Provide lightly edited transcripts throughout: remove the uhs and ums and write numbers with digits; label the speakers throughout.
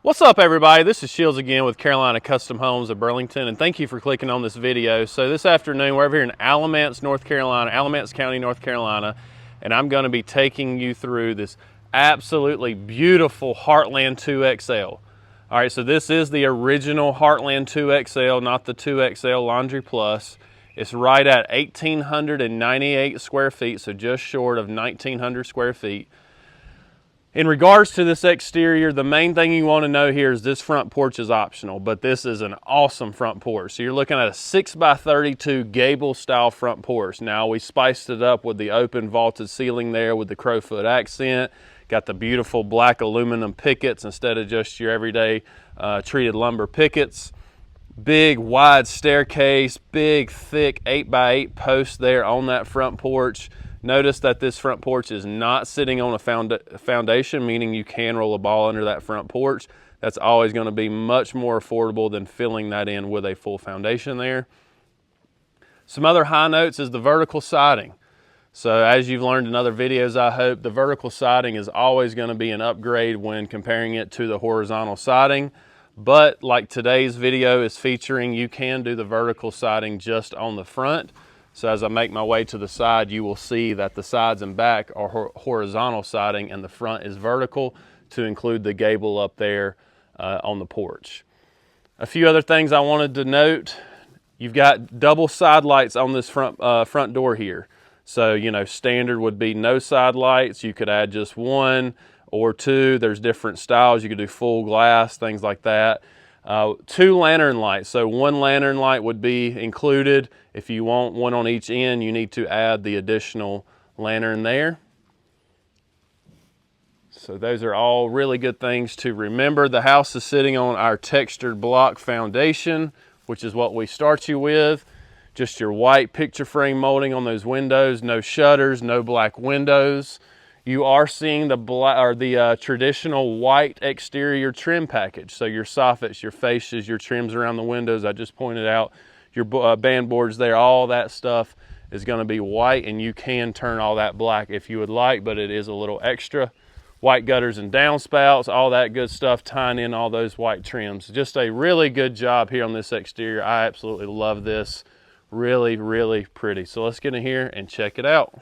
Speaker 1: What's up, everybody? This is Shields again with Carolina Custom Homes of Burlington, and thank you for clicking on this video. So this afternoon, we're over here in Alamance, North Carolina, Alamance County, North Carolina, and I'm going to be taking you through this absolutely beautiful Heartland 2XL. All right, so this is the original Heartland 2XL, not the 2XL Laundry Plus. It's right at 1,898 square feet, so just short of 1,900 square feet. In regards to this exterior, the main thing you want to know here is this front porch is optional, but this is an awesome front porch. So you're looking at a 6x32 gable style front porch. Now we spiced it up with the open vaulted ceiling there with the crowfoot accent. Got the beautiful black aluminum pickets instead of just your everyday treated lumber pickets. Big wide staircase, big thick 8x8 post there on that front porch. Notice that this front porch is not sitting on a foundation, meaning you can roll a ball under that front porch. That's always going to be much more affordable than filling that in with a full foundation there. Some other high notes is the vertical siding. So as you've learned in other videos, I hope, the vertical siding is always going to be an upgrade when comparing it to the horizontal siding. But like today's video is featuring, you can do the vertical siding just on the front. So as I make my way to the side, you will see that the sides and back are horizontal siding and the front is vertical to include the gable up there on the porch. A few other things I wanted to note. You've got double side lights on this front door here. So, you know, standard would be no side lights. You could add just one or two. There's different styles. You could do full glass, things like that. 2 lantern lights. So 1 lantern light would be included. If you want one on each end, you need to add the additional lantern there. So those are all really good things to remember. The house is sitting on our textured block foundation, which is what we start you with. Just your white picture frame molding on those windows, no shutters, no black windows. You are seeing the traditional white exterior trim package. So your soffits, your fascias, your trims around the windows, I just pointed out, your band boards there, all that stuff is going to be white, and you can turn all that black if you would like, but it is a little extra. White gutters and downspouts, all that good stuff, tying in all those white trims. Just a really good job here on this exterior. I absolutely love this. Really, really pretty. So let's get in here and check it out.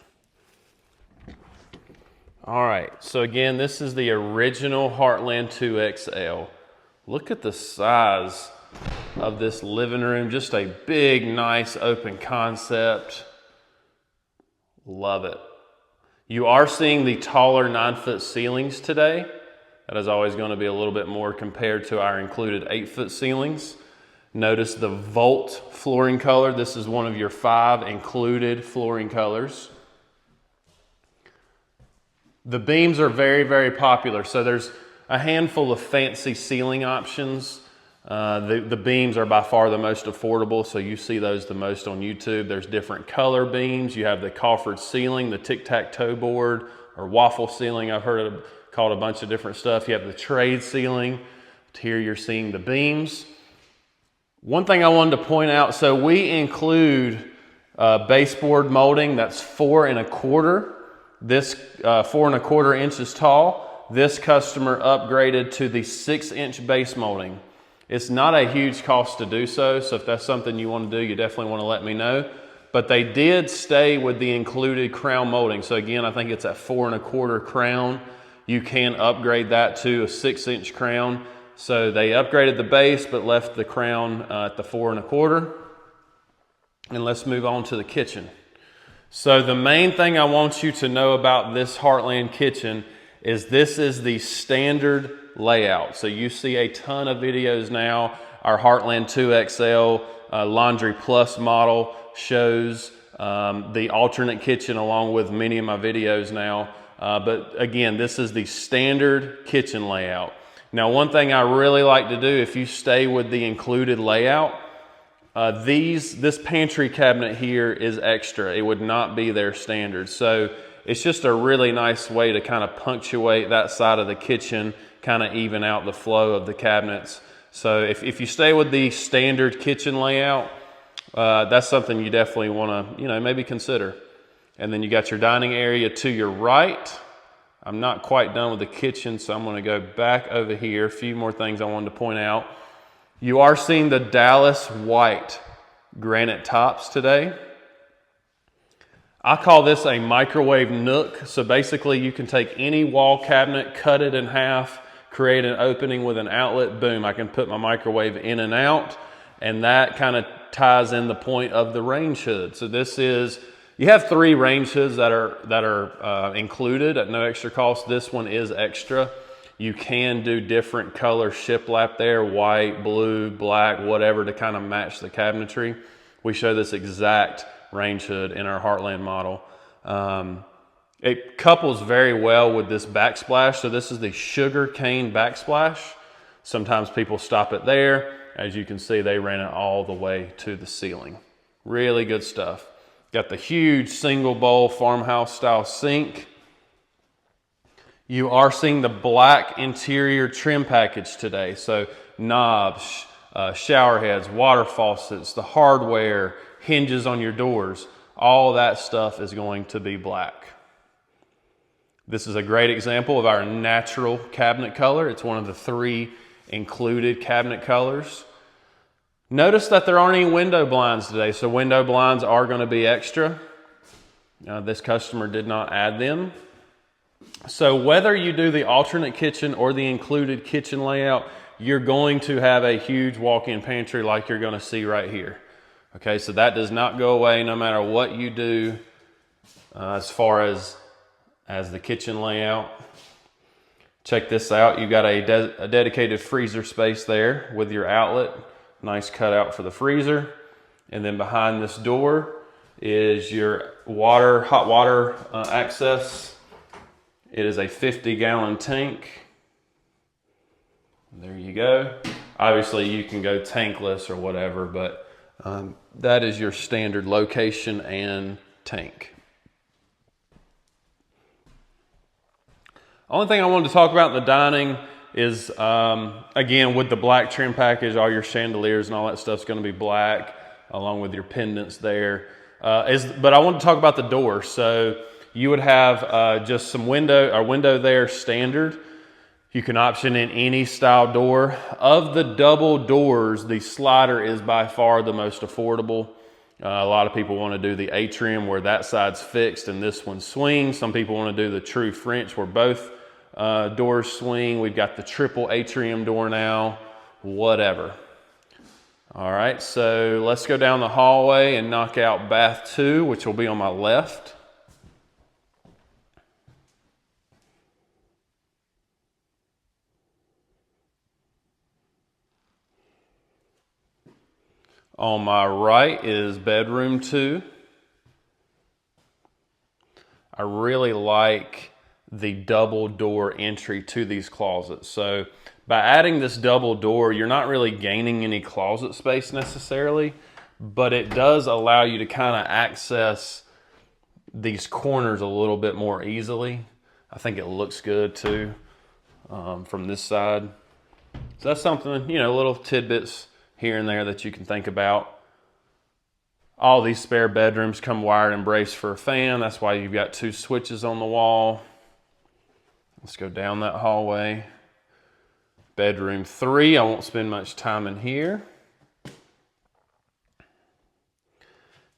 Speaker 1: All right, so again, this is the original Heartland 2XL. Look at the size of this living room. Just a big, nice, open concept. Love it. You are seeing the taller 9-foot ceilings today. That is always going to be a little bit more compared to our included 8-foot ceilings. Notice the Volt flooring color. This is one of your 5 included flooring colors. The beams are very, very popular. So there's a handful of fancy ceiling options. The beams are by far the most affordable, so you see those the most on YouTube. There's different color beams. You have the coffered ceiling, the tic-tac-toe board, or waffle ceiling. I've heard it called a bunch of different stuff. You have the trade ceiling. Here you're seeing the beams. One thing I wanted to point out, so we include baseboard molding that's 4 1/4. This 4 1/4 inches tall. This customer upgraded to the 6-inch base molding. It's not a huge cost to do so, so if that's something you want to do, you definitely want to let me know. But they did stay with the included crown molding. So again, I think it's at 4 1/4 crown. You can upgrade that to a 6-inch crown. So they upgraded the base, but left the crown at the 4 1/4. And let's move on to the kitchen. So the main thing I want you to know about this Heartland kitchen is this is the standard layout. So you see a ton of videos now. Our Heartland 2XL Laundry Plus model shows the alternate kitchen along with many of my videos now. But again, this is the standard kitchen layout. Now, one thing I really like to do, if you stay with the included layout, this pantry cabinet here is extra. It would not be their standard. So it's just a really nice way to kind of punctuate that side of the kitchen, kind of even out the flow of the cabinets. So if you stay with the standard kitchen layout, that's something you definitely want to, maybe consider. And then you got your dining area to your right. I'm not quite done with the kitchen, so I'm gonna go back over here. A few more things I wanted to point out. You are seeing the Dallas white granite tops today. I call this a microwave nook. So basically you can take any wall cabinet, cut it in half, create an opening with an outlet, boom, I can put my microwave in and out, and that kind of ties in the point of the range hood. So this is, you have 3 range hoods that are included at no extra cost. This one is extra. You can do different color shiplap there, white, blue, black, whatever, to kind of match the cabinetry. We show this exact range hood in our Heartland model. It couples very well with this backsplash. So this is the sugar cane backsplash. Sometimes people stop it there. As you can see, they ran it all the way to the ceiling. Really good stuff. Got the huge single bowl farmhouse style sink. You are seeing the black interior trim package today. So knobs, shower heads, water faucets, the hardware, hinges on your doors, all that stuff is going to be black. This is a great example of our natural cabinet color. It's one of the 3 included cabinet colors. Notice that there aren't any window blinds today, so window blinds are going to be extra. This customer did not add them. So whether you do the alternate kitchen or the included kitchen layout, you're going to have a huge walk-in pantry like you're going to see right here. Okay, so that does not go away no matter what you do as far as the kitchen layout. Check this out. You've got a dedicated freezer space there with your outlet. Nice cutout for the freezer. And then behind this door is your hot water access. It is a 50-gallon tank. There you go. Obviously you can go tankless or whatever, but that is your standard location and tank. Only thing I wanted to talk about in the dining is, again, with the black trim package, all your chandeliers and all that stuff's going to be black, along with your pendants there. But I want to talk about the door. So you would have just some window there standard. You can option in any style door. Of the double doors, the slider is by far the most affordable. A lot of people want to do the atrium where that side's fixed and this one swings. Some people want to do the true French where both doors swing. We've got the triple atrium door now, whatever. All right, so let's go down the hallway and knock out bath 2, which will be on my left. On my right is bedroom 2. I really like the double door entry to these closets. So by adding this double door, you're not really gaining any closet space necessarily, but it does allow you to kind of access these corners a little bit more easily. I think it looks good too from this side. So that's something, little tidbits here and there that you can think about. All these spare bedrooms come wired and braced for a fan. That's why you've got 2 switches on the wall. Let's go down that hallway. Bedroom 3, I won't spend much time in here.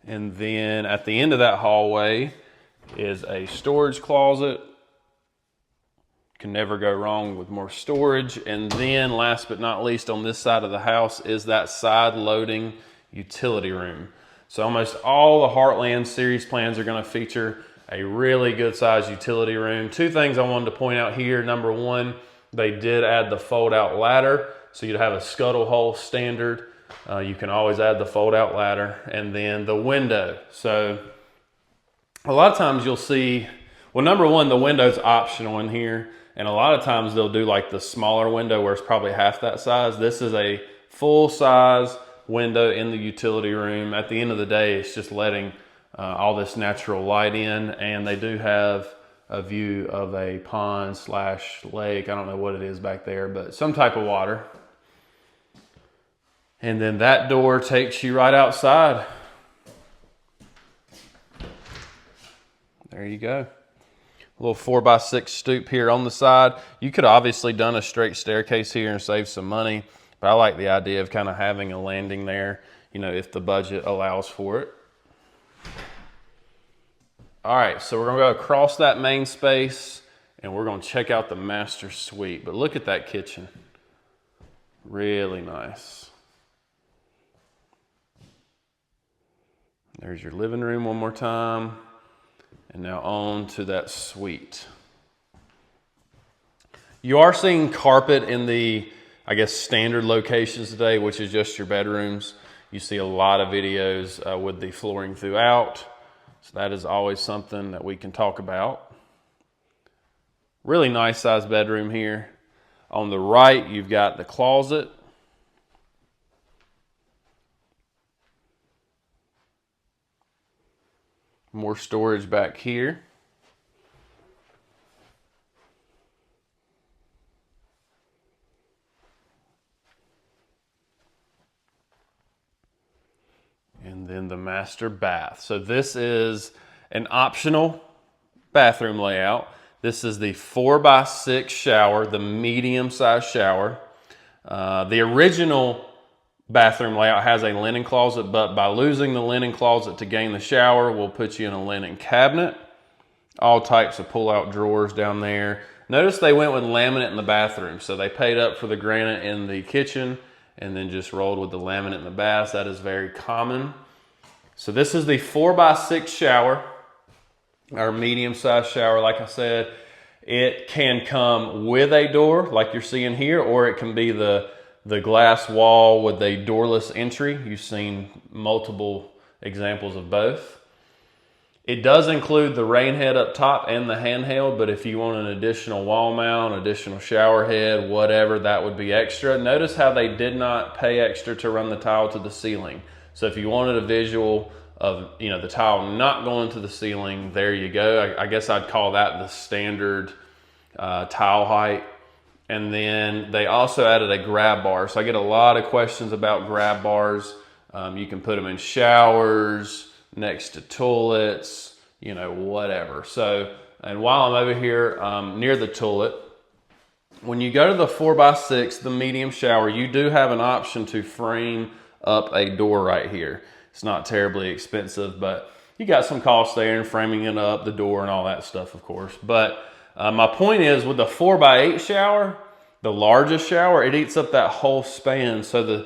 Speaker 1: And then at the end of that hallway is a storage closet. Can never go wrong with more storage. And then last but not least on this side of the house is that side loading utility room. So almost all the Heartland series plans are going to feature a really good sized utility room. 2 things I wanted to point out here. Number 1, they did add the fold out ladder. So you'd have a scuttle hole standard. You can always add the fold out ladder. And then the window. So a lot of times you'll see, well, number 1, the window's optional in here. And a lot of times they'll do like the smaller window where it's probably half that size. This is a full size window in the utility room. At the end of the day, it's just letting all this natural light in, and they do have a view of a pond / lake. I don't know what it is back there, but some type of water. And then that door takes you right outside. There you go. little 4x6 stoop here on the side. You could have obviously done a straight staircase here and save some money, but I like the idea of kind of having a landing there, you know, if the budget allows for it. All right, so we're gonna go across that main space and we're gonna check out the master suite. But look at that kitchen, really nice. There's your living room one more time. And now on to that suite. You are seeing carpet in the, I guess, standard locations today, which is just your bedrooms. You see a lot of videos with the flooring throughout. So that is always something that we can talk about. Really nice sized bedroom here. On the right, you've got the closet. More storage back here. And then the master bath. So this is an optional bathroom layout. This is the 4x6 shower, the medium-sized shower. The original bathroom layout has a linen closet, but by losing the linen closet to gain the shower, we'll put you in a linen cabinet. All types of pull-out drawers down there. Notice they went with laminate in the bathroom, so they paid up for the granite in the kitchen and then just rolled with the laminate in the bath. That is very common. So this is the 4x6 shower, our medium-sized shower. Like I said, it can come with a door like you're seeing here, or it can be the glass wall with a doorless entry. You've seen multiple examples of both. It does include the rain head up top and the handheld, but if you want an additional wall mount, additional shower head, whatever, that would be extra. Notice how they did not pay extra to run the tile to the ceiling. So if you wanted a visual of, you know, the tile not going to the ceiling, there you go. I guess I'd call that the standard tile height. And then they also added a grab bar. So I get a lot of questions about grab bars. You can put them in showers, next to toilets, you know, whatever. So, and while I'm over here near the toilet, when you go to the 4x6, the medium shower, you do have an option to frame up a door right here. It's not terribly expensive, but you got some costs there in framing it up, the door and all that stuff, of course. But my point is, with the 4x8 shower, the largest shower, it eats up that whole span. So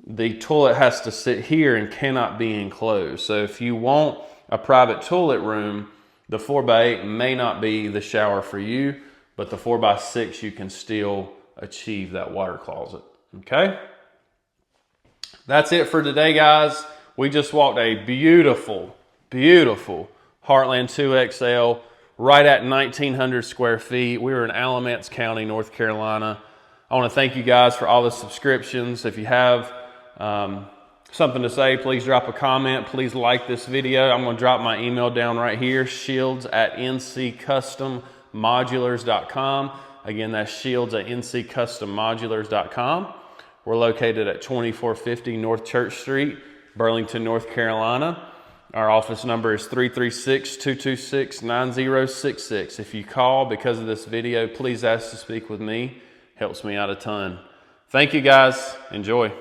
Speaker 1: the toilet has to sit here and cannot be enclosed. So if you want a private toilet room, the 4x8 may not be the shower for you, but the 4x6, you can still achieve that water closet. Okay? That's it for today, guys. We just walked a beautiful, beautiful Heartland 2XL right at 1,900 square feet. We were in Alamance County, North Carolina. I want to thank you guys for all the subscriptions. If you have something to say, please drop a comment. Please like this video. I'm going to drop my email down right here, shields@nccustom.modulars.com. Again, that's shields@nccustom.modulars.com. We're located at 2450 North Church Street, Burlington, North Carolina. Our office number is 336-226-9066. If you call because of this video, please ask to speak with me. Helps me out a ton. Thank you, guys. Enjoy.